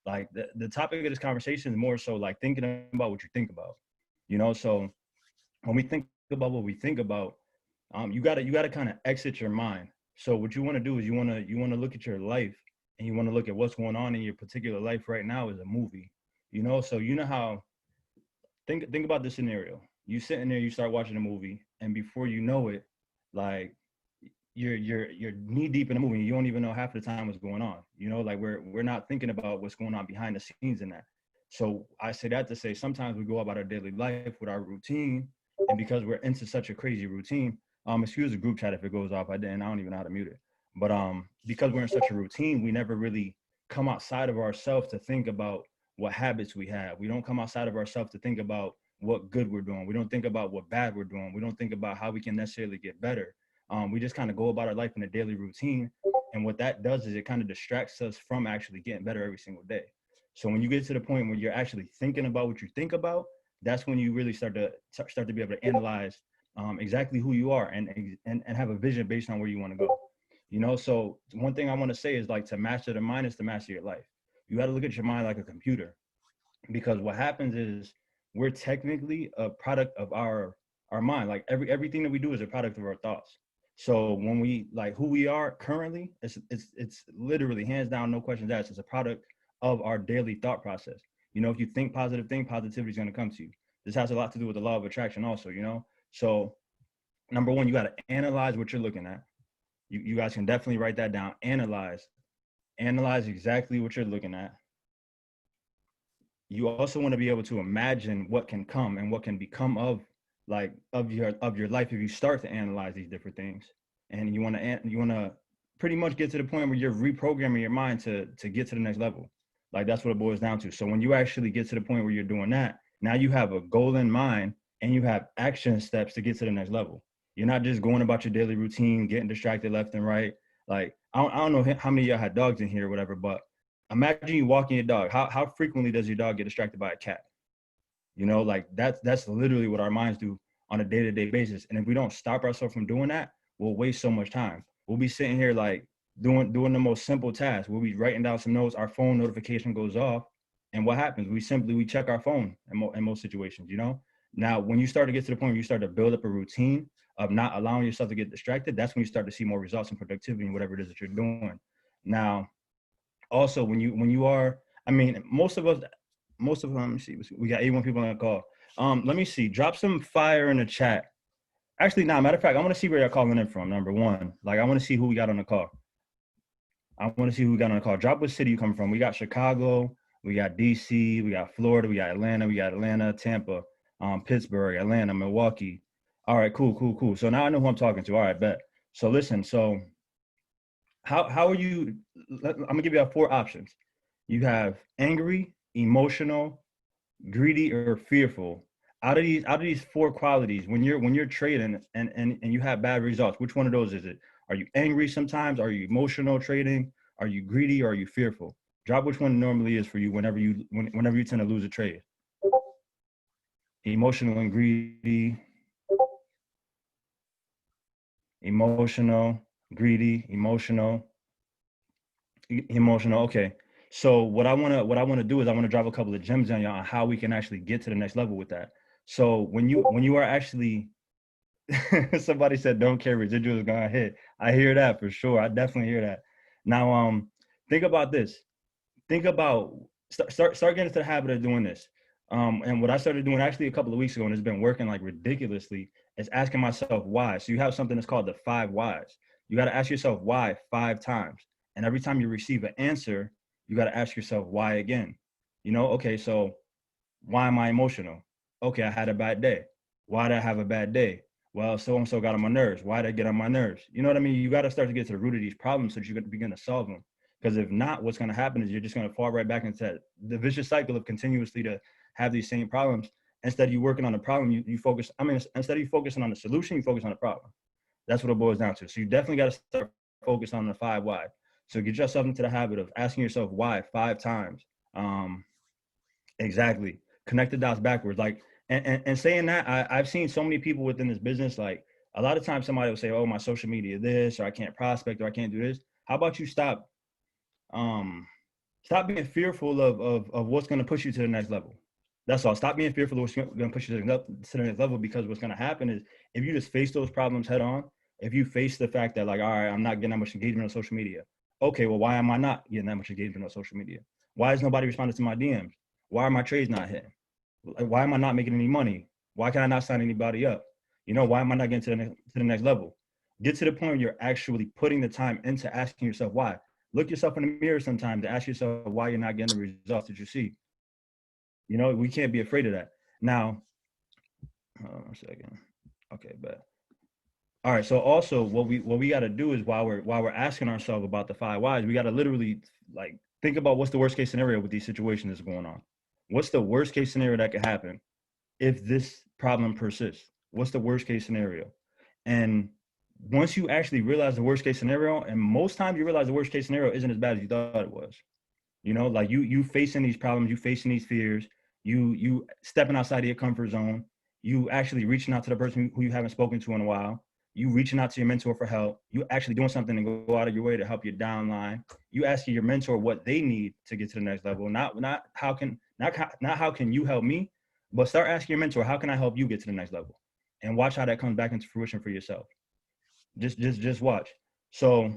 Like the topic of this conversation is more so like thinking about what you think about, you know? So when we think about what we think about, you gotta kind of exit your mind. So what you want to do is you want to look at your life, and you want to look at what's going on in your particular life right now as a movie, you know? So you know how, think about this scenario. You sitting there, you start watching a movie, and before you know it, like you're knee deep in the movie, and you don't even know half the time what's going on. You know, like we're not thinking about what's going on behind the scenes in that. So I say that to say sometimes we go about our daily life with our routine, and because we're into such a crazy routine, excuse the group chat if it goes off. I don't even know how to mute it. But because we're in such a routine, we never really come outside of ourselves to think about what habits we have. We don't come outside of ourselves to think about what good we're doing. We don't think about what bad we're doing. We don't think about how we can necessarily get better. We just kind of go about our life in a daily routine. And what that does is it kind of distracts us from actually getting better every single day. So when you get to the point where you're actually thinking about what you think about, that's when you really start to be able to analyze exactly who you are, and have a vision based on where you want to go. You know, so one thing I want to say is like to master the mind is to master your life. You got to look at your mind like a computer, because what happens is we're technically a product of our mind. Like everything that we do is a product of our thoughts. So when we like who we are currently, it's literally hands down, no questions asked. It's a product of our daily thought process. You know, if you think positive thing, positivity is going to come to you. This has a lot to do with the law of attraction also, you know. So number one, you got to analyze what you're looking at. You guys can definitely write that down. Analyze exactly what you're looking at. You also want to be able to imagine what can come and what can become of your life if you start to analyze these different things. And you want to pretty much get to the point where you're reprogramming your mind to get to the next level. Like that's what it boils down to. So when you actually get to the point where you're doing that, now you have a goal in mind, and you have action steps to get to the next level. You're not just going about your daily routine, getting distracted left and right. Like I don't know how many of y'all had dogs in here or whatever, but imagine you walking your dog. How frequently does your dog get distracted by a cat? You know, like that's literally what our minds do on a day-to-day basis. And if we don't stop ourselves from doing that, we'll waste so much time. We'll be sitting here like doing the most simple tasks. We'll be writing down some notes, our phone notification goes off, and what happens? We check our phone in most situations, you know? Now, when you start to get to the point where you start to build up a routine of not allowing yourself to get distracted, that's when you start to see more results and productivity in whatever it is that you're doing. Now, also when you are, I mean, most of them, let me see, we got 81 people on the call. Let me see, drop some fire in the chat. Actually, nah, matter of fact, I want to see where you're calling in from. Number one, like I want to see who we got on the call. I want to see who we got on the call. Drop what city you come from. We got Chicago, we got DC, we got Florida, we got Atlanta, Tampa, Pittsburgh, Atlanta, Milwaukee. All right, cool. So now I know who I'm talking to. All right, bet. So listen, so how are you? I'm gonna give you 4 options. You have angry, emotional, greedy, or fearful. Out of these 4 qualities, when you're trading and you have bad results, which one of those is it? Are you angry sometimes? Are you emotional trading? Are you greedy, or are you fearful? Drop which one normally is for you whenever you tend to lose a trade. Emotional and greedy, emotional, greedy, emotional. Okay. So what I wanna do is I want to drop a couple of gems on y'all on how we can actually get to the next level with that. So when you are actually somebody said don't care, residuals gonna hit. I hear that for sure. I definitely hear that. Now think about this. Think about start getting into the habit of doing this. And what I started doing actually a couple of weeks ago, and it's been working like ridiculously, is asking myself why. So you have something that's called the 5 whys. You got to ask yourself why 5 times. And every time you receive an answer, you got to ask yourself why again. You know, okay, so why am I emotional? Okay, I had a bad day. Why did I have a bad day? Well, so and so got on my nerves. Why did I get on my nerves? You know what I mean? You got to start to get to the root of these problems so that you can begin to solve them. Because if not, what's going to happen is you're just going to fall right back into the vicious cycle of continuously to have these same problems. Instead of you working on the problem, you focus. I mean, instead of you focusing on the solution, you focus on the problem. That's what it boils down to. So you definitely got to start focusing on the 5 why. So get yourself into the habit of asking yourself why 5 times. Um, exactly. Connect the dots backwards. Like, and saying that, I've seen so many people within this business. Like, a lot of times somebody will say, "Oh, my social media this, or I can't prospect, or I can't do this." How about you stop? Um, Stop being fearful of what's going to push you to the next level. That's all. Stop being fearful of what's going to push you to the next level, because what's going to happen is if you just face those problems head on, if you face the fact that like, all right, I'm not getting that much engagement on social media. Okay, well, why am I not getting that much engagement on social media? Why is nobody responding to my DMs? Why are my trades not hitting? Why am I not making any money? Why can I not sign anybody up? You know, why am I not getting to the next level? Get to the point where you're actually putting the time into asking yourself why. Look yourself in the mirror sometimes to ask yourself why you're not getting the results that you see. You know, we can't be afraid of that. Now, hold on a second. Okay, but all right. So also, what we got to do is while we're asking ourselves about the 5 whys, we got to literally like think about what's the worst case scenario with these situations that's going on. What's the worst case scenario that could happen if this problem persists? What's the worst case scenario? And once you actually realize the worst case scenario, and most times you realize the worst case scenario isn't as bad as you thought it was. You know, like you facing these problems, you facing these fears, you stepping outside of your comfort zone, you actually reaching out to the person who you haven't spoken to in a while, you reaching out to your mentor for help, you actually doing something to go out of your way to help your downline, you asking your mentor what they need to get to the next level, not how can you help me, but start asking your mentor, how can I help you get to the next level? And watch how that comes back into fruition for yourself. Just watch. So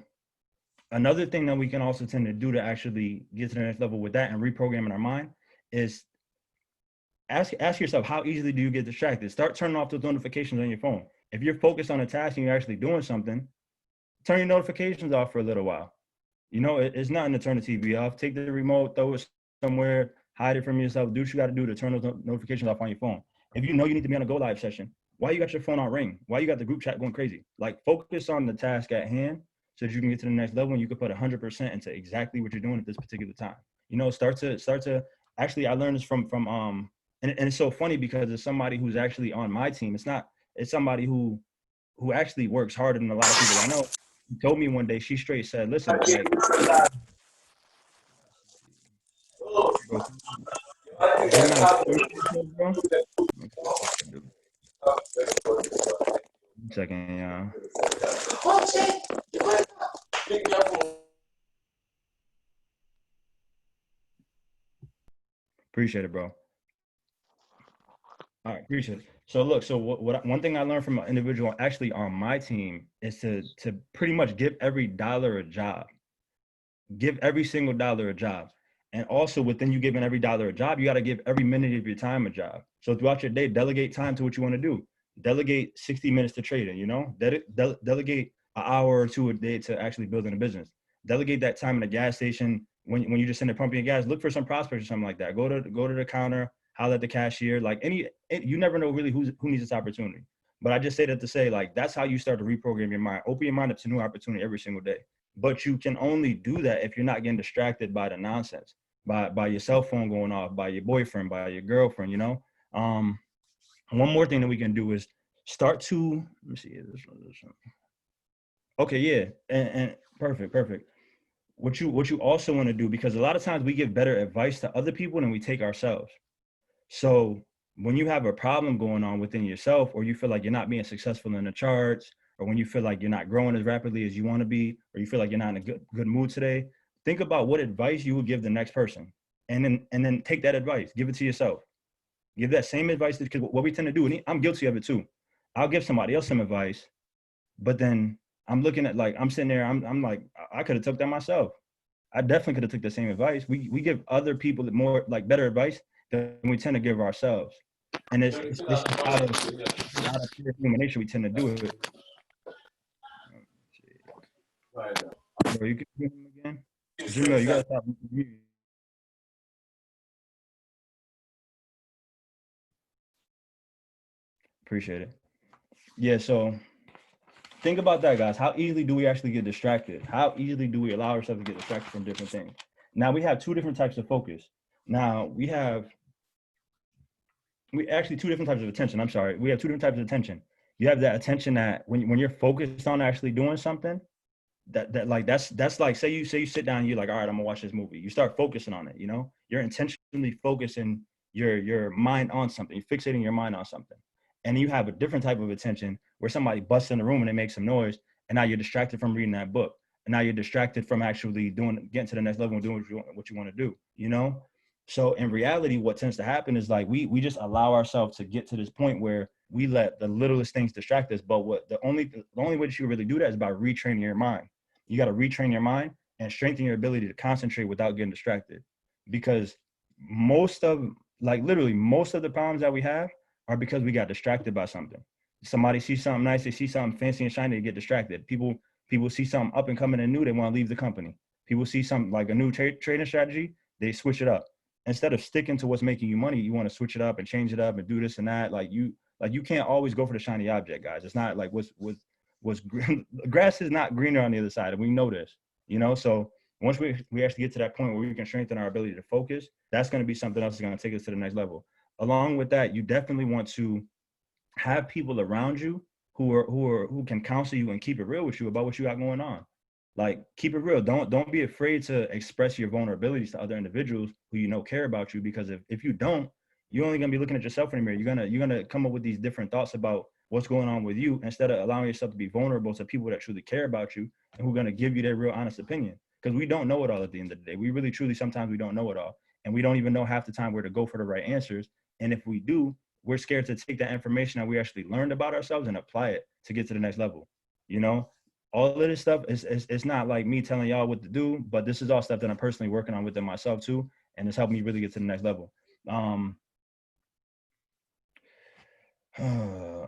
another thing that we can also tend to do to actually get to the next level with that and reprogramming our mind is ask yourself, how easily do you get distracted? Start turning off those notifications on your phone. If you're focused on a task and you're actually doing something, turn your notifications off for a little while. You know, it's nothing to turn the TV off. Take the remote, throw it somewhere, hide it from yourself. Do what you got to do to turn those notifications off on your phone. If you know you need to be on a Go Live session, why you got your phone on ring? Why you got the group chat going crazy? Like, focus on the task at hand so that you can get to the next level and you can put 100% into exactly what you're doing at this particular time. You know, start to actually, I learned this from and it's so funny because it's somebody who's actually on my team. It's somebody who actually works harder than a lot of people I know. He told me one day, she straight said, listen, like, bro, do you mind, bro? One second, yeah. Appreciate it, bro. All right, appreciate it. So look, so one thing I learned from an individual actually on my team is to pretty much give every dollar a job. Give every single dollar a job. And also within you giving every dollar a job, you got to give every minute of your time a job. So throughout your day, delegate time to what you want to do. Delegate 60 minutes to trading, you know, delegate an hour or two a day to actually building a business. Delegate that time in a gas station when you just in there pumping your gas. Look for some prospects or something like that. Go to the counter, holler at the cashier. Like you never know really who needs this opportunity. But I just say that to say, like, that's how you start to reprogram your mind. Open your mind up to new opportunity every single day. But you can only do that if you're not getting distracted by the nonsense, by your cell phone going off, by your boyfriend, by your girlfriend, you know. One more thing that we can do is start to, let me see this one. Okay, yeah, and perfect. What you also want to do, because a lot of times we give better advice to other people than we take ourselves. So when you have a problem going on within yourself, or you feel like you're not being successful in the charts, or when you feel like you're not growing as rapidly as you want to be, or you feel like you're not in a good mood today, think about what advice you would give the next person, and then take that advice, give it to yourself, give that same advice. Because what we tend to do, and I'm guilty of it too, I'll give somebody else some advice, but then I'm looking at, like, I'm sitting there, I'm like, I could have took that myself. I definitely could have took the same advice. We give other people more, like, better advice than we tend to give ourselves. And it's this is out of pure human nature. We tend to do it. Bro, you can hear him again? Jamil, you gotta stop. Appreciate it. Yeah, so think about that, guys. How easily do we actually get distracted? How easily do we allow ourselves to get distracted from different things? Now we have two different types of focus. Now we actually two different types of attention. I'm sorry. We have two different types of attention. You have that attention that when you're focused on actually doing something, that's like, say you sit down and you're like, all right, I'm gonna watch this movie. You start focusing on it, you know? You're intentionally focusing your mind on something, you're fixating your mind on something. And you have a different type of attention where somebody busts in the room and they make some noise, and now you're distracted from reading that book. now you're distracted from actually getting to the next level and doing what you want to do, you know? So in reality, what tends to happen is like we just allow ourselves to get to this point where we let the littlest things distract us. But the only way that you really do that is by retraining your mind. You got to retrain your mind and strengthen your ability to concentrate without getting distracted. Because literally most of the problems that we have are because we got distracted by something. Somebody sees something nice, they see something fancy and shiny, they get distracted. People see something up and coming and new, they want to leave the company. People see something like a new trading strategy, they switch it up. Instead of sticking to what's making you money, you want to switch it up and change it up and do this and that. Like you can't always go for the shiny object, guys. It's not like what's grass is not greener on the other side, and we know this, you know. So once we actually get to that point where we can strengthen our ability to focus, that's going to be something else that's going to take us to the next level. Along with that, you definitely want to have people around you who can counsel you and keep it real with you about what you got going on. Like, keep it real. Don't be afraid to express your vulnerabilities to other individuals who you know care about you, because if you don't, you're only gonna be looking at yourself in the mirror. You're gonna come up with these different thoughts about what's going on with you, instead of allowing yourself to be vulnerable to people that truly care about you and who are gonna give you their real honest opinion. Because we don't know it all at the end of the day. We really truly sometimes we don't know it all. And we don't even know half the time where to go for the right answers. And if we do, we're scared to take that information that we actually learned about ourselves and apply it to get to the next level. You know, all of this stuff is it's not like me telling y'all what to do, but this is all stuff that I'm personally working on within myself too, and it's helped me really get to the next level.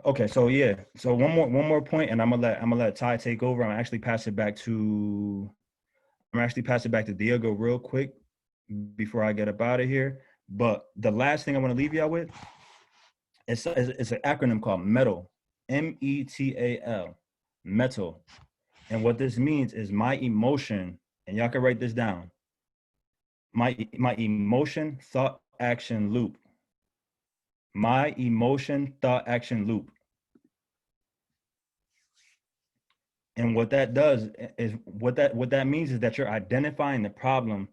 Okay, so yeah, so one more point, and I'm gonna let Ty take over. I'm actually pass it back to Diego real quick before I get up out of here. But the last thing I want to leave y'all with, it's an acronym called METAL, METAL, METAL. And what this means is my emotion, and y'all can write this down, my emotion, thought, action loop. My emotion, thought, action loop. And what that does is what that means is that you're identifying the problem.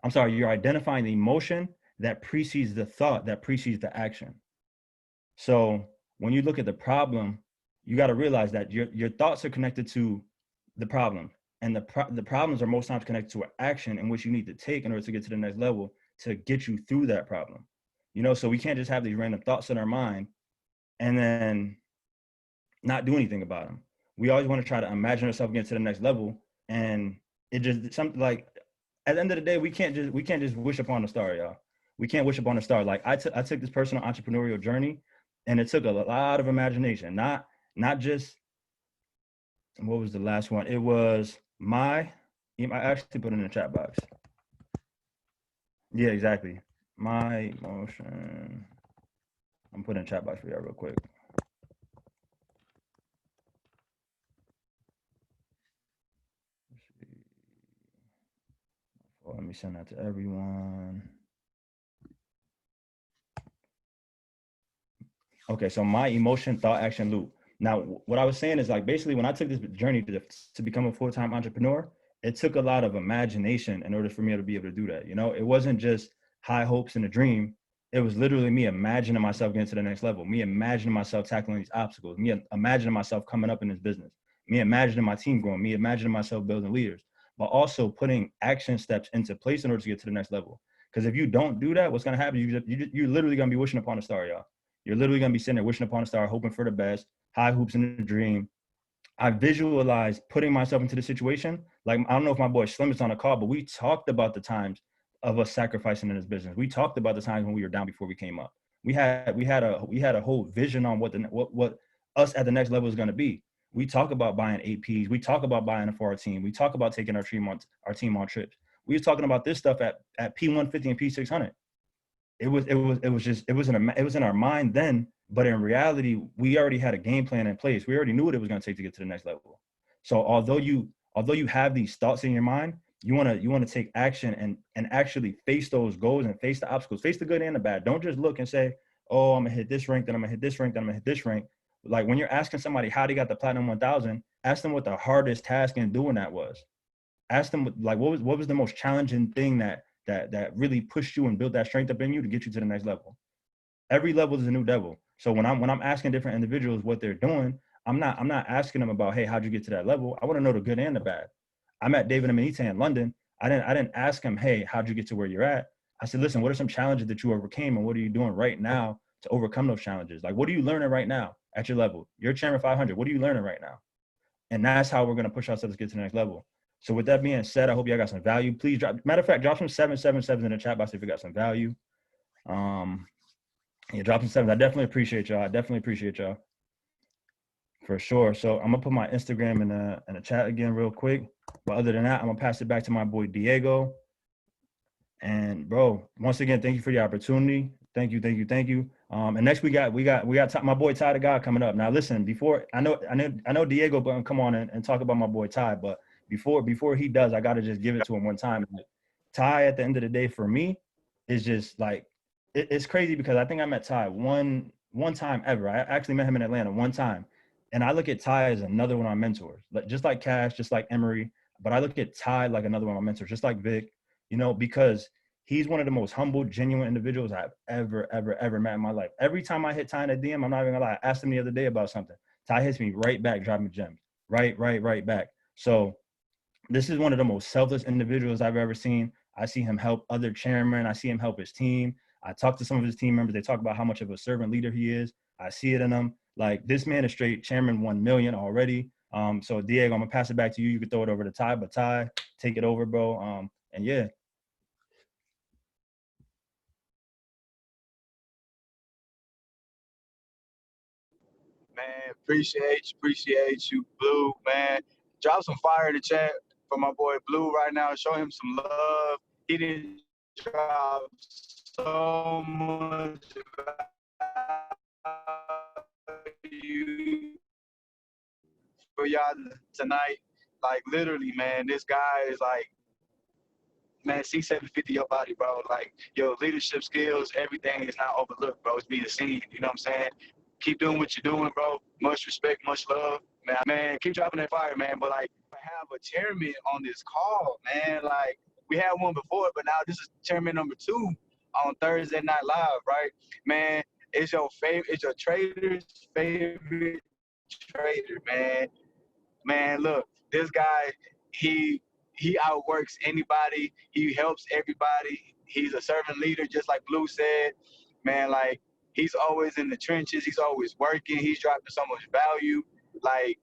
I'm sorry, you're identifying the emotion that precedes the thought that precedes the action. So when you look at the problem, you got to realize that your thoughts are connected to the problem, and the problems are most times connected to an action in which you need to take in order to get to the next level to get you through that problem. You know, so we can't just have these random thoughts in our mind and then not do anything about them. We always want to try to imagine ourselves getting to the next level, and it just something like, at the end of the day, we can't just wish upon a star, y'all. We can't wish upon a star. Like I took this personal entrepreneurial journey, and it took a lot of imagination. Not just, what was the last one? It was I actually put it in the chat box. Yeah, exactly. My emotion. I'm putting in the chat box for y'all real quick. Let me send that to everyone. Okay, so my emotion, thought, action loop. Now, what I was saying is, like, basically when I took this journey to become a full-time entrepreneur, it took a lot of imagination in order for me to be able to do that. You know, it wasn't just high hopes and a dream. It was literally me imagining myself getting to the next level, me imagining myself tackling these obstacles, me imagining myself coming up in this business, me imagining my team growing, me imagining myself building leaders, but also putting action steps into place in order to get to the next level. Because if you don't do that, what's going to happen? You're literally going to be wishing upon a star, y'all. You're literally going to be sitting there wishing upon a star, hoping for the best, high hoops in a dream. I visualized putting myself into the situation. Like, I don't know if my boy Slim is on the call, but we talked about the times of us sacrificing in this business. We talked about the times when we were down before we came up. We had a whole vision on what us at the next level is going to be. We talk about buying APs. We talk about buying it for our team. We talk about taking our team on trips. We were talking about this stuff at P150 and P600. It was in our mind then, but in reality, we already had a game plan in place. We already knew what it was going to take to get to the next level. So although you have these thoughts in your mind, you want to take action and actually face those goals and face the obstacles, face the good and the bad. Don't just look and say, oh, I'm gonna hit this rank, then I'm gonna hit this rank, then I'm gonna hit this rank. Like, when you're asking somebody how they got the platinum 1000, ask them what the hardest task in doing that was. Ask them, like, what was the most challenging thing that really pushed you and built that strength up in you to get you to the next level. Every level is a new devil. So when I'm asking different individuals what they're doing, I'm not asking them about, hey, how'd you get to that level? I want to know the good and the bad. I met David Amanite in London. I didn't ask him, hey, how'd you get to where you're at? I said, listen, what are some challenges that you overcame, and what are you doing right now to overcome those challenges? Like, what are you learning right now at your level? You're Chairman 500. What are you learning right now? And that's how we're going to push ourselves to get to the next level. So with that being said, I hope y'all got some value. Please drop, matter of fact, drop some 777s in the chat box if you got some value. Yeah, drop some sevens. I definitely appreciate y'all. For sure. So I'm gonna put my Instagram in the chat again real quick. But other than that, I'm gonna pass it back to my boy Diego. And bro, once again, thank you for the opportunity. Thank you. And next we got my boy Ty the God coming up. Now listen, before I know Diego gonna come on and talk about my boy Ty, but before he does, I gotta just give it to him one time. Ty, at the end of the day, for me, is just like it's crazy because I think I met Ty one time ever. I actually met him in Atlanta one time. And I look at Ty as another one of my mentors, just like Cash, just like Emery. But I look at Ty like another one of my mentors, just like Vic, because he's one of the most humble, genuine individuals I've ever met in my life. Every time I hit Ty in a DM, I'm not even gonna lie, I asked him the other day about something. Ty hits me right back, dropping gems, right back. So this is one of the most selfless individuals I've ever seen. I see him help other chairmen. I see him help his team. I talk to some of his team members. They talk about how much of a servant leader he is. I see it in him. Like, this man is straight chairman 1 million already. So Diego, I'm gonna pass it back to you. You can throw it over to Ty, but Ty, take it over, bro. And yeah. Man, appreciate you, Blue, man. Drop some fire in the chat for my boy Blue right now. Show him some love. He didn't drop so much value for y'all tonight. Like, literally, man, this guy is like, man, C750 your body, bro. Like, your leadership skills, everything is not overlooked, bro. It's being seen. You know what I'm saying? Keep doing what you're doing, bro. Much respect, much love. Man, keep dropping that fire, man. But, like, I have a chairman on this call, man. Like, we had one before, but now this is chairman number 2 on Thursday Night Live, right? Man, it's your trader's favorite trader, man. Man, look, this guy, he outworks anybody. He helps everybody. He's a servant leader, just like Blue said. Man, like, he's always in the trenches. He's always working. He's dropping so much value. Like,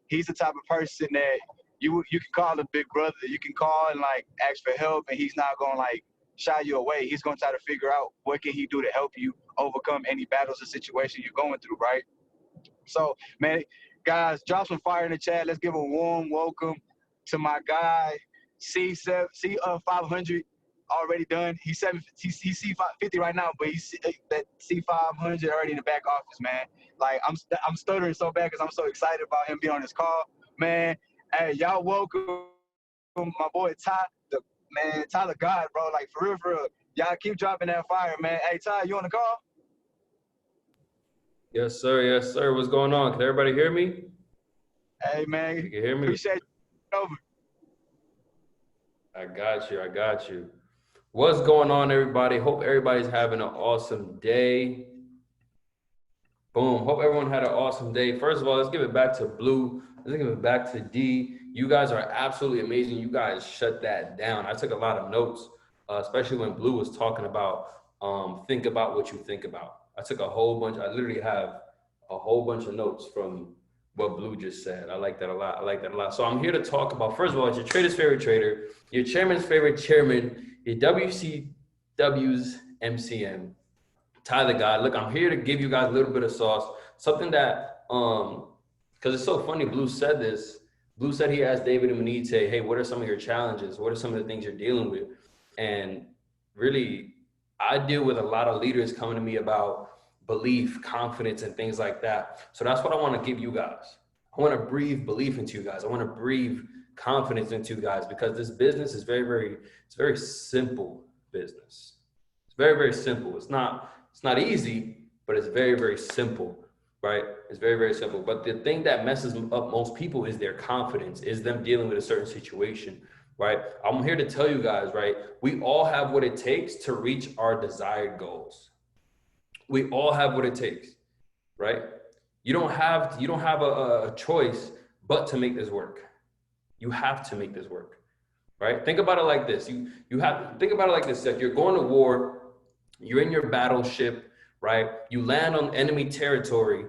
he's the type of person that you can call a big brother. You can call and, like, ask for help, and he's not gonna, like, shy you away. He's gonna try to figure out what can he do to help you overcome any battles or situation you're going through, right? So, man, guys, drop some fire in the chat. Let's give a warm welcome to my guy, C500, already done. He's C50 right now, but he's that C500 already in the back office, man. Like, I'm stuttering so bad because I'm so excited about him being on this call, man. Hey, y'all welcome my boy Ty, Ty the God, bro. Like, for real. Y'all keep dropping that fire, man. Hey, Ty, you on the call? Yes, sir. What's going on? Can everybody hear me? Hey, man. You can hear me? Appreciate you. Over. I got you. What's going on, everybody? Hope everybody's having an awesome day. Boom. Hope everyone had an awesome day. First of all, let's give it back to Blue. Let's give it back to D. You guys are absolutely amazing. You guys shut that down. I took a lot of notes, especially when Blue was talking about think about what you think about. I took a whole bunch. I literally have a whole bunch of notes from what Blue just said. I like that a lot. So I'm here to talk about, first of all, it's your trader's favorite trader, your chairman's favorite chairman, your WCW's MCM, Ty the God. Look, I'm here to give you guys a little bit of sauce, something that, because it's so funny, Blue said this. Blue said he asked David Amanite, hey, what are some of your challenges? What are some of the things you're dealing with? And really, I deal with a lot of leaders coming to me about belief, confidence, and things like that. So that's what I want to give you guys. I want to breathe belief into you guys. I want to breathe confidence into you guys, because this business is it's very simple business. It's very simple. It's not easy, but it's very simple, right? It's very simple. But the thing that messes up most people is their confidence, is them dealing with a certain situation, right? I'm here to tell you guys, right? We all have what it takes to reach our desired goals. We all have what it takes, right? You don't have a choice but to make this work. You have to make this work, right? Think about it like this. You have to think about it like this. Like you're going to war, you're in your battleship, right? You land on enemy territory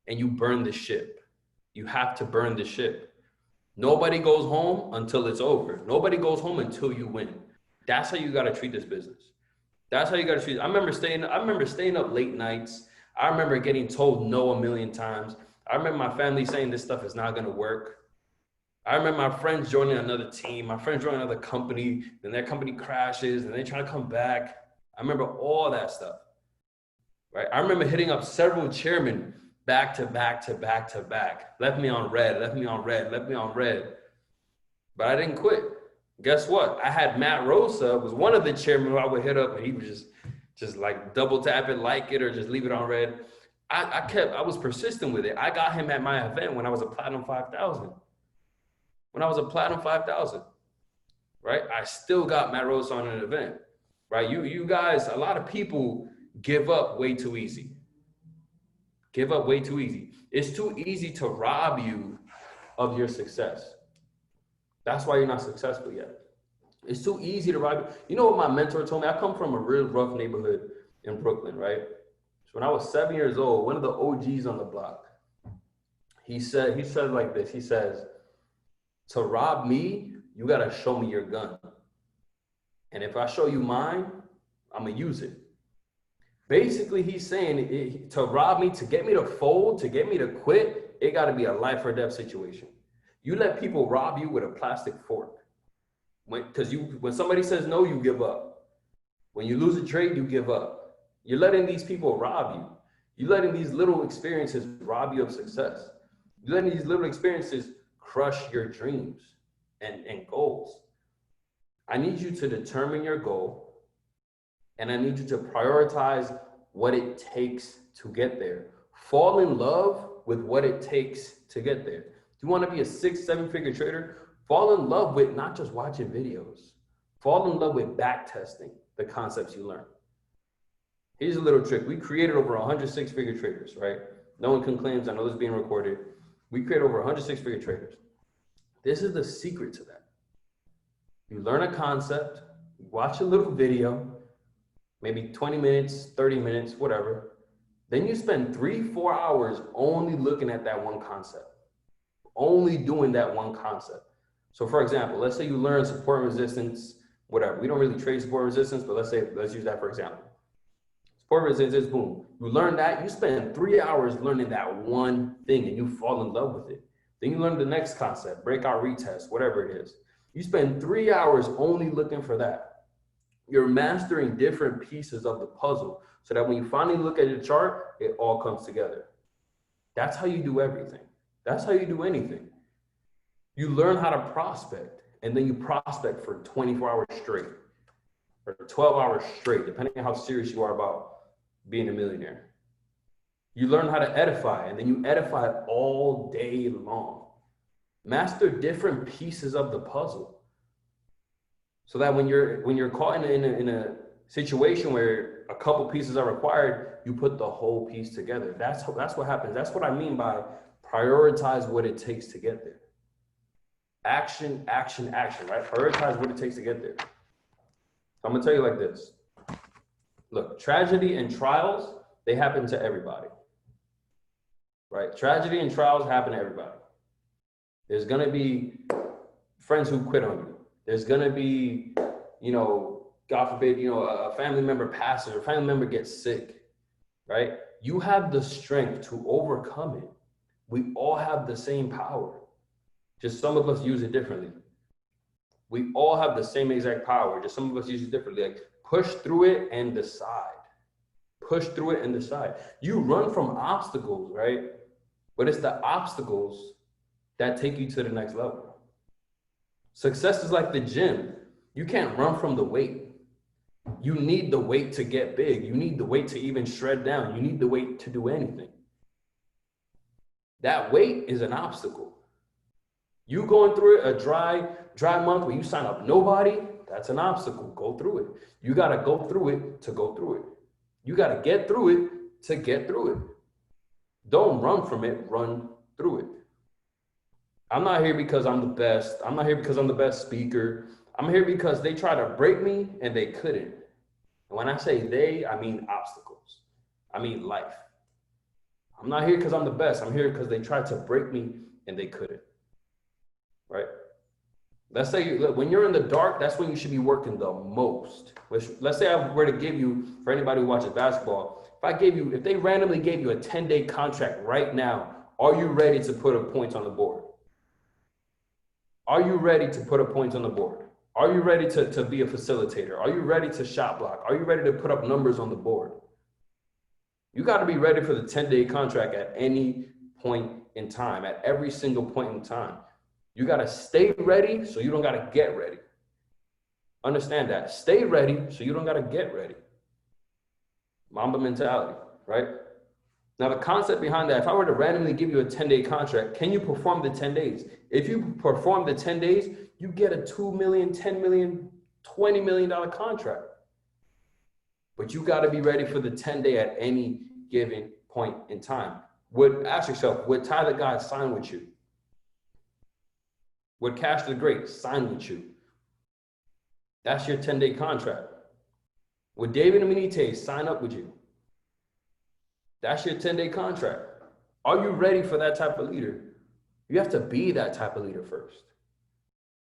and you burn the ship. You have to burn the ship. Nobody goes home until it's over. Nobody goes home until you win. That's how you got to treat this business. That's how you got to treat it. I remember staying up late nights. I remember getting told no a million times. I remember my family saying this stuff is not going to work. I remember my friends joining another team, my friends joining another company, then their company crashes and they try to come back. I remember all that stuff, right? I remember hitting up several chairmen back to back to back to back. Left me on red, left me on red, left me on red. But I didn't quit. Guess what? I had Matt Rosa, was one of the chairmen who I would hit up and he would just like double tap it, like it, or just leave it on red. I was persistent with it. I got him at my event when I was a Platinum 5000. When I was a Platinum 5000, right? I still got Matt Rosa on an event, right? You guys, a lot of people give up way too easy. Give up way too easy. It's too easy to rob you of your success. That's why you're not successful yet. It's too easy to rob you. You know what my mentor told me? I come from a real rough neighborhood in Brooklyn, right? So when I was 7 years old, one of the OGs on the block, he said like this, he says, to rob me, you gotta show me your gun. And if I show you mine, I'm gonna use it. Basically, he's saying to rob me, to get me to fold, to get me to quit, it gotta be a life or death situation. You let people rob you with a plastic fork. When somebody says no, you give up. When you lose a trade, you give up. You're letting these people rob you. You're letting these little experiences rob you of success. You're letting these little experiences crush your dreams and goals. I need you to determine your goal, and I need you to prioritize what it takes to get there. Fall in love with what it takes to get there. If you want to be a 6-7 figure trader, fall in love with not just watching videos. Fall in love with back testing the concepts you learn. Here's a little trick. We created over 100 6-figure traders, right? No one can claim, I know this is being recorded. We create over 100 6-figure traders. This is the secret to that. You learn a concept, you watch a little video, maybe 20 minutes, 30 minutes, whatever. Then you spend 3-4 hours only looking at that one concept, only doing that one concept. So for example, let's say you learn support and resistance, whatever. We don't really trade support and resistance, but let's use that for example. Support resistance, boom. You learn that, you spend 3 hours learning that one thing and you fall in love with it. Then you learn the next concept, breakout retest, whatever it is. You spend 3 hours only looking for that. You're mastering different pieces of the puzzle so that when you finally look at your chart, it all comes together. That's how you do everything. That's how you do anything. You learn how to prospect, and then you prospect for 24 hours straight or 12 hours straight, depending on how serious you are about being a millionaire. You learn how to edify, and then you edify all day long. Master different pieces of the puzzle so that when you're caught in a situation where a couple pieces are required, you put the whole piece together. That's what happens. That's what I mean by prioritize what it takes to get there. Action, action, action, right? Prioritize what it takes to get there. I'm gonna tell you like this. Look, tragedy and trials, they happen to everybody, right? Tragedy and trials happen to everybody. There's gonna be friends who quit on you. There's gonna be, God forbid, a family member passes or a family member gets sick, right? You have the strength to overcome it. We all have the same power. Just some of us use it differently. We all have the same exact power. Just some of us use it differently. Like push through it and decide. Push through it and decide. You run from obstacles, right? But it's the obstacles that take you to the next level. Success is like the gym. You can't run from the weight. You need the weight to get big. You need the weight to even shred down. You need the weight to do anything. That weight is an obstacle. You going through it, a dry month where you sign up nobody, that's an obstacle. Go through it. You got to go through it to go through it. You got to get through it to get through it. Don't run from it, run through it. I'm not here because I'm the best. I'm not here because I'm the best speaker. I'm here because they tried to break me and they couldn't. And when I say they, I mean obstacles. I mean life. I'm not here because I'm the best. I'm here because they tried to break me and they couldn't. Right? Let's say when you're in the dark, that's when you should be working the most. Let's say I were to give you, for anybody who watches basketball, if they randomly gave you a 10-day contract right now, are you ready to put a point on the board? Are you ready to put a point on the board? Are you ready to be a facilitator? Are you ready to shot block? Are you ready to put up numbers on the board? You got to be ready for the 10-day contract at any point in time, at every single point in time. You got to stay ready so you don't got to get ready. Understand that. Stay ready so you don't got to get ready. Mamba mentality, right? Now, the concept behind that, if I were to randomly give you a 10-day contract, can you perform the 10 days? If you perform the 10 days, you get a $2 million, $10 million, $20 million contract. But you got to be ready for the 10-day at any given point in time. Ask yourself, would Ty the God sign with you? Would Cash the Great sign with you? That's your 10-day contract. Would David Benitez sign up with you? That's your 10-day contract. Are you ready for that type of leader? You have to be that type of leader first.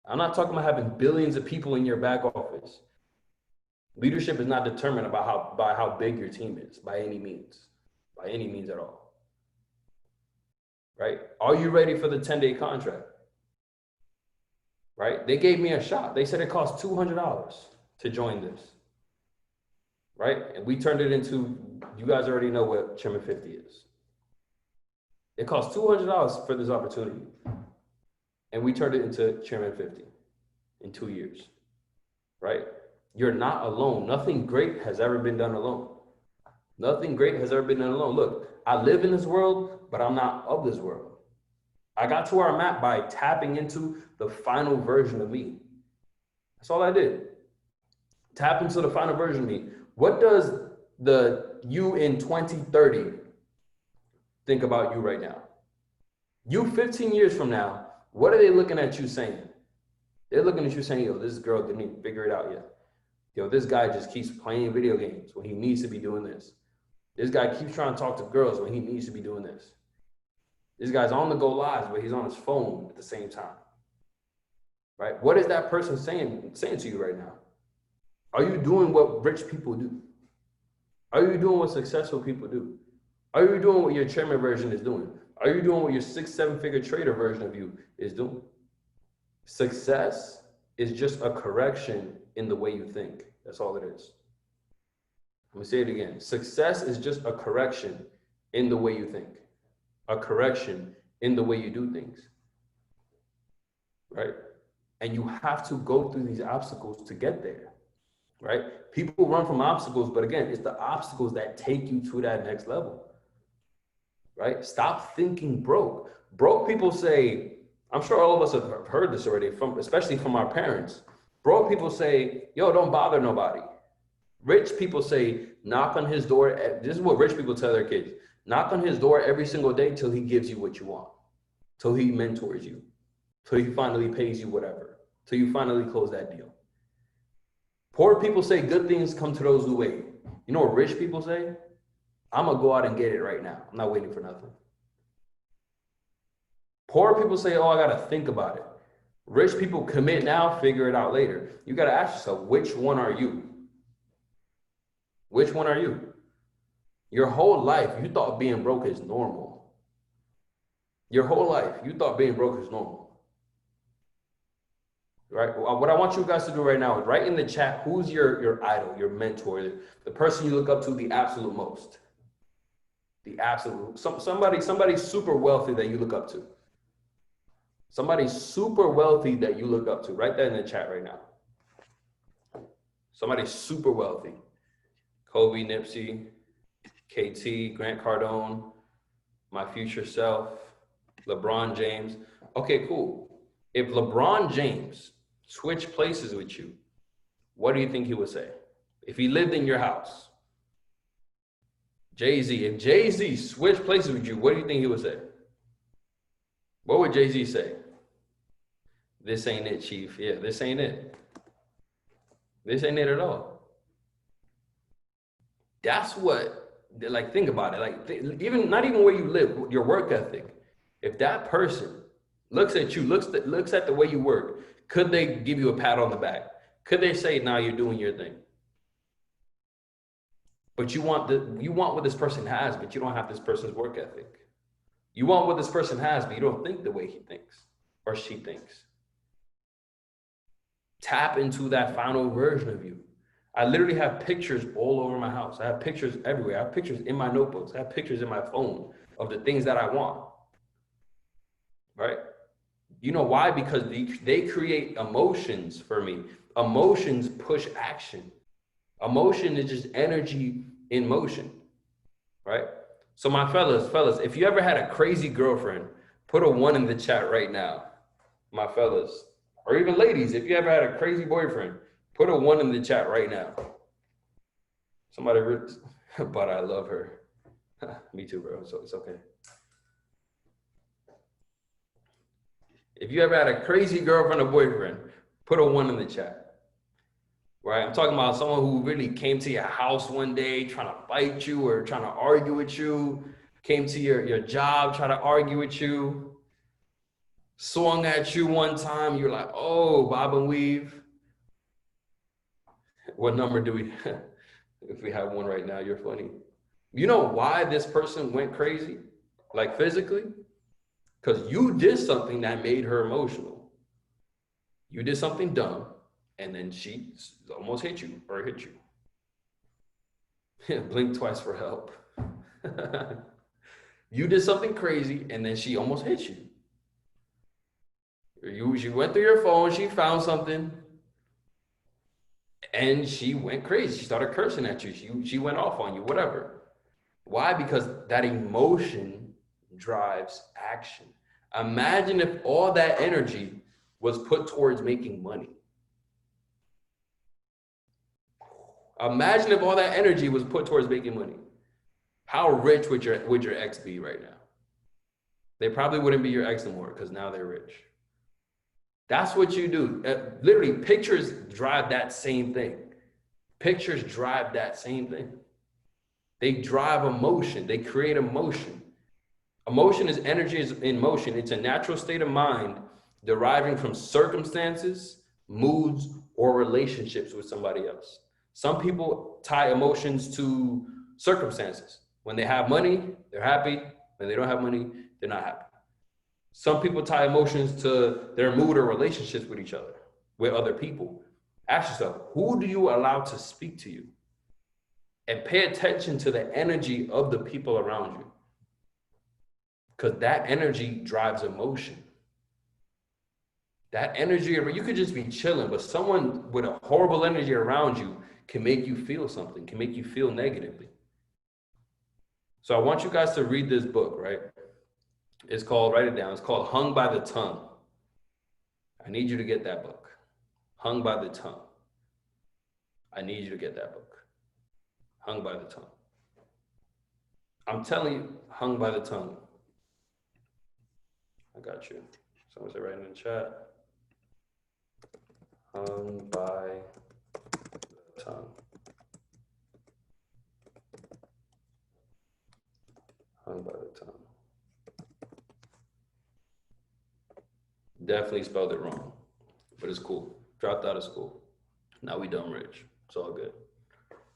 I'm not talking about having billions of people in your back office. Leadership is not determined by how big your team is by any means at all. Right? Are you ready for the 10-day contract? Right? They gave me a shot. They said it cost $200 to join this. Right? And we turned it into, you guys already know what Chairman 50 is. It cost $200 for this opportunity. And we turned it into Chairman 50 in 2 years. Right? You're not alone. Nothing great has ever been done alone. Nothing great has ever been done alone. Look, I live in this world, but I'm not of this world. I got to where I'm at by tapping into the final version of me. That's all I did. Tap into the final version of me. What does the you in 2030 think about you right now? You 15 years from now, what are they looking at you saying? They're looking at you saying, yo, this girl didn't even figure it out yet. Yo, this guy just keeps playing video games when he needs to be doing this. This guy keeps trying to talk to girls when he needs to be doing this. This guy's on the go lives, but he's on his phone at the same time. Right? What is that person saying to you right now? Are you doing what rich people do? Are you doing what successful people do? Are you doing what your chairman version is doing? Are you doing what your 6-7-figure trader version of you is doing? Success is just a correction in the way you think. That's all it is. I'm gonna say it again. Success is just a correction in the way you think. A correction in the way you do things. Right? And you have to go through these obstacles to get there. Right? People run from obstacles, but again, it's the obstacles that take you to that next level. Right? Stop thinking broke. Broke people say, I'm sure all of us have heard this already, especially from our parents. Broke people say, yo, don't bother nobody. Rich people say, knock on his door. This is what rich people tell their kids. Knock on his door every single day till he gives you what you want. Till he mentors you. Till he finally pays you whatever. Till you finally close that deal. Poor people say good things come to those who wait. You know what rich people say? I'm going to go out and get it right now. I'm not waiting for nothing. Poor people say, oh, I got to think about it. Rich people commit now, figure it out later. You got to ask yourself, which one are you? Which one are you? Your whole life, you thought being broke is normal. Your whole life, you thought being broke is normal. Right? What I want you guys to do right now is write in the chat, who's your idol, your mentor, the person you look up to the absolute most. The absolute, somebody super wealthy that you look up to. Somebody super wealthy that you look up to. Write that in the chat right now. Somebody super wealthy. Kobe, Nipsey, KT, Grant Cardone, my future self, LeBron James. Okay, cool. If LeBron James switched places with you, what do you think he would say? If he lived in your house. Jay-Z, if Jay-Z switched places with you, what do you think he would say? What would Jay-Z say? This ain't it, Chief. Yeah, this ain't it. This ain't it at all. That's what, like, think about it. Like, even not even where you live, your work ethic. If that person looks at you, looks at the way you work, could they give you a pat on the back? Could they say, "Nah, you're doing your thing"? But you want what this person has, but you don't have this person's work ethic. You want what this person has, but you don't think the way he thinks or she thinks. Tap into that final version of you. I literally have pictures all over my house. I have pictures everywhere. I have pictures in my notebooks. I have pictures in my phone of the things that I want. Right? You know why? Because they create emotions for me. Emotions push action. Emotion is just energy in motion. Right? So my fellas, if you ever had a crazy girlfriend, put a 1 in the chat right now. My fellas, or even ladies, if you ever had a crazy boyfriend, put a 1 in the chat right now. Somebody wrote, but I love her. Me too, bro. So it's okay. If you ever had a crazy girlfriend or boyfriend, put a 1 in the chat. Right? I'm talking about someone who really came to your house one day trying to fight you or trying to argue with you, came to your job trying to argue with you, swung at you one time. You're like, oh, bob and weave. What number do we, if we have one right now, you're funny. You know why this person went crazy, like physically? Because you did something that made her emotional. You did something dumb, and then she almost hit you or hit you. Blink twice for help. You did something crazy, and then she almost hit you. She went through your phone, she found something, and she went crazy. She started cursing at you. She went off on you, whatever. Why? Because that emotion drives action. Imagine if all that energy was put towards making money. Imagine if all that energy was put towards making money. How rich would your ex be right now? They probably wouldn't be your ex anymore because now they're rich. That's what you do. Literally, pictures drive that same thing. Pictures drive that same thing. They drive emotion. They create emotion. Emotion is energy in motion. It's a natural state of mind deriving from circumstances, moods, or relationships with somebody else. Some people tie emotions to circumstances. When they have money, they're happy. When they don't have money, they're not happy. Some people tie emotions to their mood or relationships with each other, with other people. Ask yourself, who do you allow to speak to you? And pay attention to the energy of the people around you. Because that energy drives emotion. That energy, you could just be chilling, but someone with a horrible energy around you can make you feel something, can make you feel negatively. So I want you guys to read this book, right? It's called, write it down, it's called Hung by the Tongue. I need you to get that book. Hung by the Tongue. I need you to get that book. Hung by the Tongue. I'm telling you, Hung by the Tongue. I got you. Someone say right in the chat. Hung by the Tongue. Hung by the Tongue. Definitely spelled it wrong, but it's cool. Dropped out of school. Now we dumb rich. It's all good.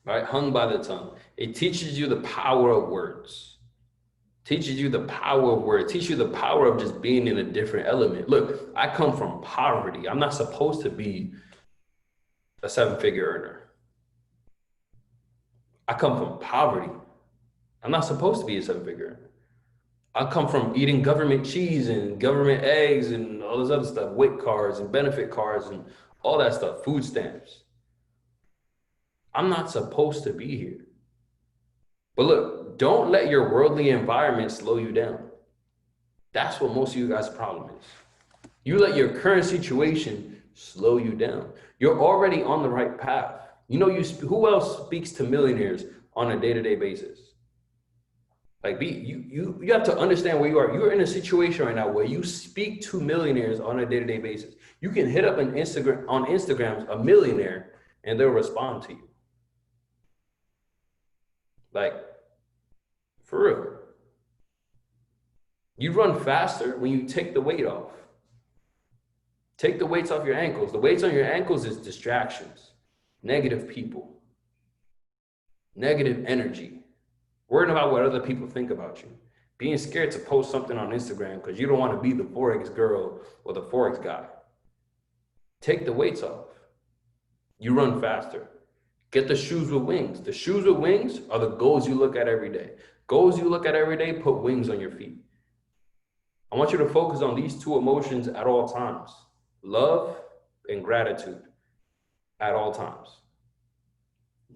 All right, Hung by the Tongue. It teaches you the power of words. Teaches you the power of words. Teaches you the power of just being in a different element. Look, I come from poverty. I'm not supposed to be a 7-figure earner. I come from poverty. I'm not supposed to be a 7-figure earner. I come from eating government cheese and government eggs and all this other stuff, WIC cards and benefit cards and all that stuff, food stamps. I'm not supposed to be here. But look, don't let your worldly environment slow you down. That's what most of you guys' problem is. You let your current situation slow you down. You're already on the right path. You know, who else speaks to millionaires on a day-to-day basis? Like, you have to understand where you are. You're in a situation right now where you speak to millionaires on a day-to-day basis. You can hit up on Instagram a millionaire and they'll respond to you. Like, for real. You run faster when you take the weight off. Take the weights off your ankles. The weights on your ankles is distractions, negative people, negative energy, worrying about what other people think about you, being scared to post something on Instagram because you don't want to be the Forex girl or the Forex guy. Take the weights off. You run faster. Get the shoes with wings. The shoes with wings are the goals you look at every day. Goals you look at every day, put wings on your feet. I want you to focus on these two emotions at all times. Love and gratitude at all times.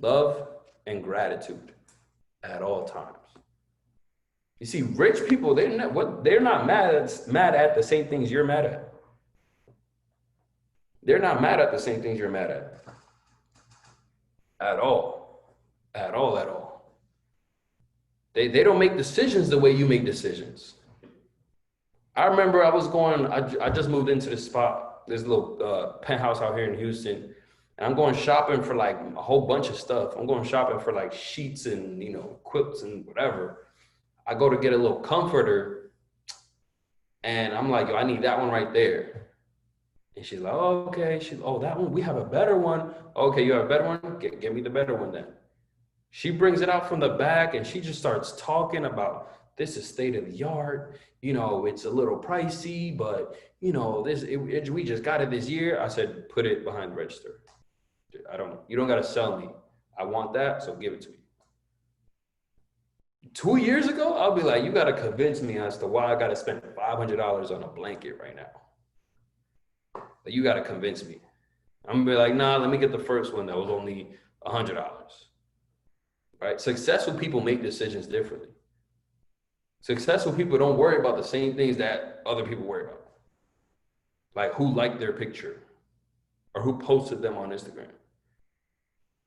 Love and gratitude at all times. You see, rich people, they're not mad at the same things you're mad at. They're not mad at the same things you're mad at. At all. At all, at all. They don't make decisions the way you make decisions. I remember I just moved into this spot, this little penthouse out here in Houston, and I'm going shopping for like a whole bunch of stuff. I'm going shopping for like sheets and, quilts and whatever. I go to get a little comforter and I'm like, yo, I need that one right there. And she's like, oh, okay. That one, we have a better one. Okay, you have a better one? Get me the better one then. She brings it out from the back and she just starts talking about this is state of the art. It's a little pricey, but we just got it this year. I said, put it behind the register. You don't got to sell me. I want that, so give it to me. 2 years ago, I'll be like, you got to convince me as to why I got to spend $500 on a blanket right now. Like, you got to convince me. I'm going to be like, nah, let me get the first one that was only $100. Right? Successful people make decisions differently. Successful people don't worry about the same things that other people worry about. Like who liked their picture or who posted them on Instagram.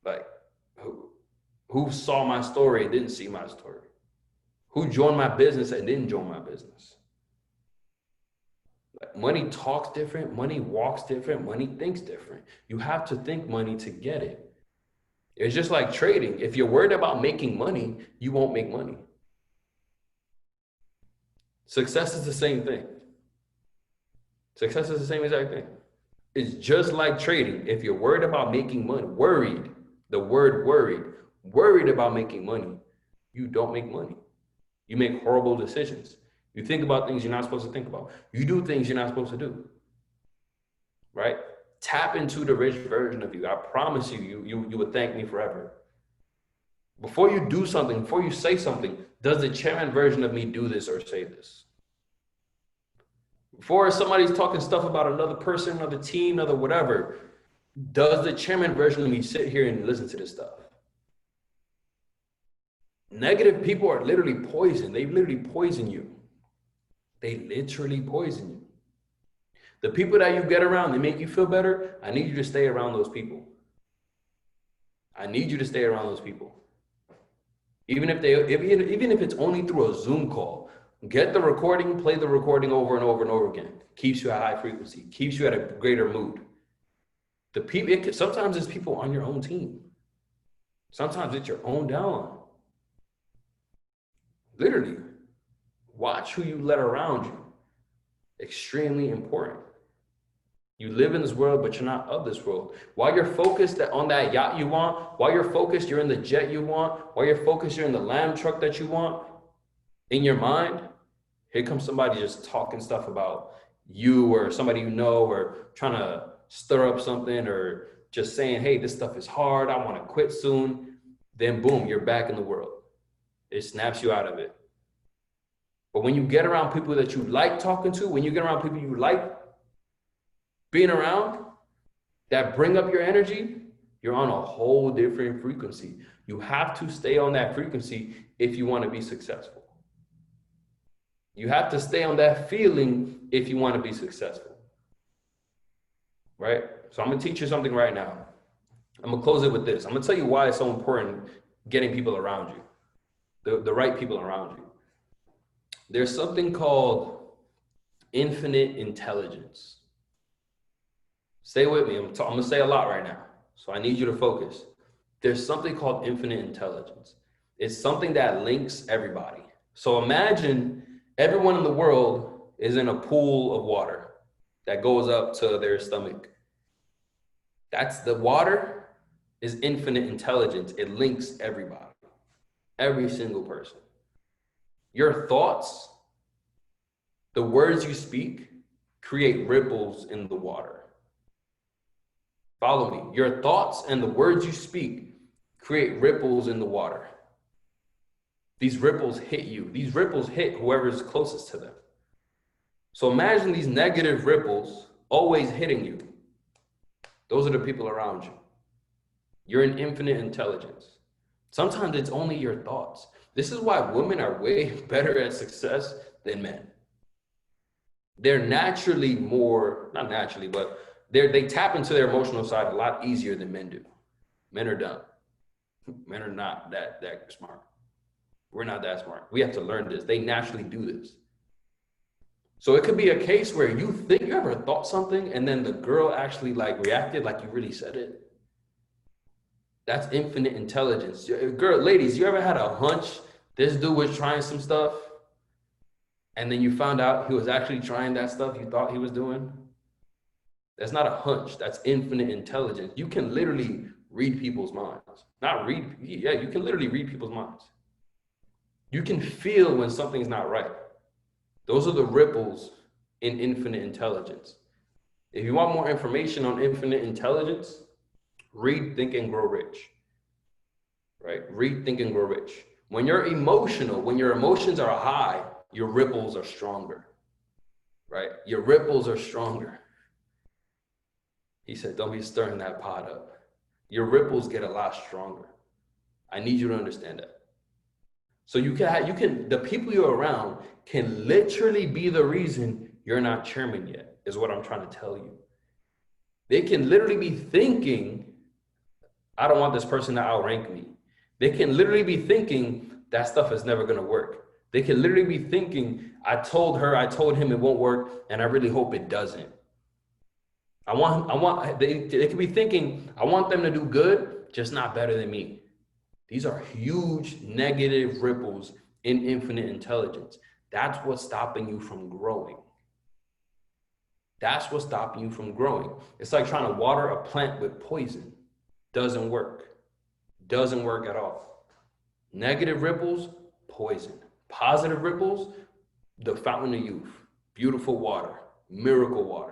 Like who saw my story and didn't see my story. Who joined my business and didn't join my business. Like, money talks different, money walks different, money thinks different. You have to think money to get it. It's just like trading. If you're worried about making money, you won't make money. Success is the same thing. Success is the same exact thing. It's just like trading. If you're worried about making money, the word worried about making money, you don't make money. You make horrible decisions. You think about things you're not supposed to think about. You do things you're not supposed to do. Right? Tap into the rich version of you. I promise you would thank me forever. Before you do something, before you say something, does the chairman version of me do this or say this? Before somebody's talking stuff about another person, another team, another whatever, does the chairman version of me sit here and listen to this stuff? Negative people are literally poison. They literally poison you. They literally poison you. The people that you get around, they make you feel better. I need you to stay around those people. I need you to stay around those people. Even if it's only through a Zoom call, get the recording, play the recording over and over and over again. Keeps you at high frequency, keeps you at a greater mood. Sometimes it's people on your own team. Sometimes it's your own downline. Literally, watch who you let around you. Extremely important. You live in this world, but you're not of this world. While you're focused on that yacht you want, while you're focused, you're in the jet you want, while you're focused, you're in the lamb truck that you want, in your mind, here comes somebody just talking stuff about you or somebody you know, or trying to stir up something, or just saying, hey, this stuff is hard, I want to quit soon. Then boom, you're back in the world. It snaps you out of it. But when you get around people that you like talking to, when you get around people you like being around, that bring up your energy, you're on a whole different frequency. You have to stay on that frequency if you want to be successful. You have to stay on that feeling if you want to be successful. Right? So I'm going to teach you something right now. I'm going to close it with this. I'm going to tell you why it's so important getting people around you, the right people around you. There's something called infinite intelligence. Stay with me. I'm going to say a lot right now. So I need you to focus. There's something called infinite intelligence. It's something that links everybody. So imagine everyone in the world is in a pool of water that goes up to their stomach. That's the water is infinite intelligence. It links everybody, every single person. Your thoughts, the words you speak, create ripples in the water. Follow me. Your thoughts and the words you speak create ripples in the water. These ripples hit you. These ripples hit whoever's closest to them. So imagine these negative ripples always hitting you. Those are the people around you. You're an infinite intelligence. Sometimes it's only your thoughts. This is why women are way better at success than men. They're naturally more, not naturally, but they tap into their emotional side a lot easier than men do. Men are dumb. Men are not that smart. We're not that smart. We have to learn this. They naturally do this. So it could be a case where you think you ever thought something and then the girl actually like reacted like you really said it. That's infinite intelligence. Girl, ladies, you ever had a hunch this dude was trying some stuff and then you found out he was actually trying that stuff you thought he was doing? That's not a hunch. That's infinite intelligence. You can literally read people's minds. You can literally read people's minds. You can feel when something's not right. Those are the ripples in infinite intelligence. If you want more information on infinite intelligence, read Think and Grow Rich. Right? Read Think and Grow Rich. When you're emotional, when your emotions are high, your ripples are stronger. Right? Your ripples are stronger. He said, don't be stirring that pot up. Your ripples get a lot stronger. I need you to understand that. So the people you're around can literally be the reason you're not chairman yet, is what I'm trying to tell you. They can literally be thinking, I don't want this person to outrank me. They can literally be thinking that stuff is never going to work. They can literally be thinking, I told him it won't work, and I really hope it doesn't. They could be thinking, I want them to do good, just not better than me. These are huge negative ripples in infinite intelligence. That's what's stopping you from growing. That's what's stopping you from growing. It's like trying to water a plant with poison. Doesn't work. Doesn't work at all. Negative ripples, poison. Positive ripples, the fountain of youth. Beautiful water. Miracle water.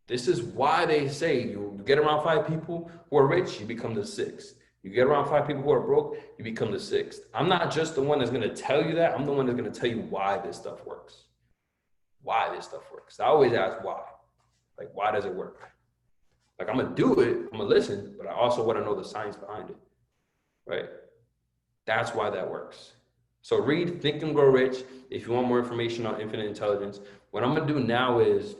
This is why they say you get around 5 people who are rich, you become the 6th. You get around 5 people who are broke, you become the 6th. I'm not just the one that's going to tell you that. I'm the one that's going to tell you why this stuff works. Why this stuff works. I always ask why. Like, why does it work? Like, I'm going to do it. I'm going to listen, but I also want to know the science behind it. Right? That's why that works. So read Think and Grow Rich if you want more information on infinite intelligence. What I'm going to do now is,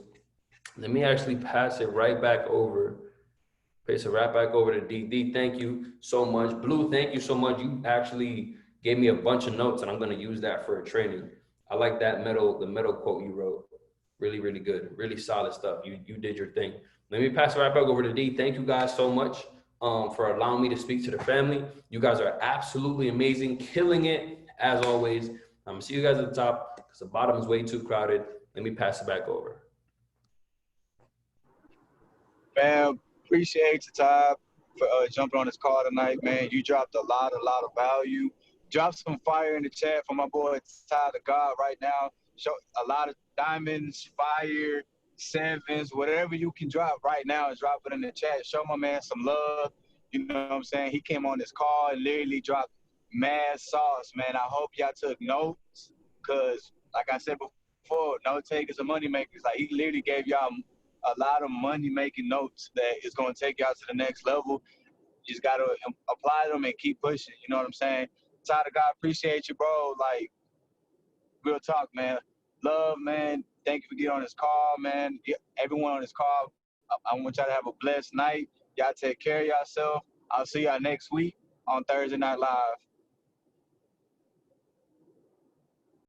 let me actually pass it right back over. Pass it right back over to D. D, thank you so much. Blue, thank you so much. You actually gave me a bunch of notes and I'm going to use that for a training. I like that the middle quote you wrote. Really, really good. Really solid stuff. You did your thing. Let me pass it right back over to D. Thank you guys so much for allowing me to speak to the family. You guys are absolutely amazing. Killing it as always. I'm going to see you guys at the top because the bottom is way too crowded. Let me pass it back over. Man, appreciate your time for jumping on this call tonight, man. You dropped a lot of value. Drop some fire in the chat for my boy Ty the God right now. Show a lot of diamonds, fire, 7s, whatever you can drop right now is drop it in the chat. Show my man some love. You know what I'm saying? He came on this call and literally dropped mad sauce, man. I hope y'all took notes because, like I said before, note takers are money makers. Like, he literally gave y'all a lot of money-making notes that is going to take y'all to the next level. You just got to apply them and keep pushing. You know what I'm saying? Tyler, God, appreciate you, bro. Like, real talk, man. Love, man. Thank you for getting on this call, man. Everyone on this call, I want y'all to have a blessed night. Y'all take care of yourself. I'll see y'all next week on Thursday Night Live.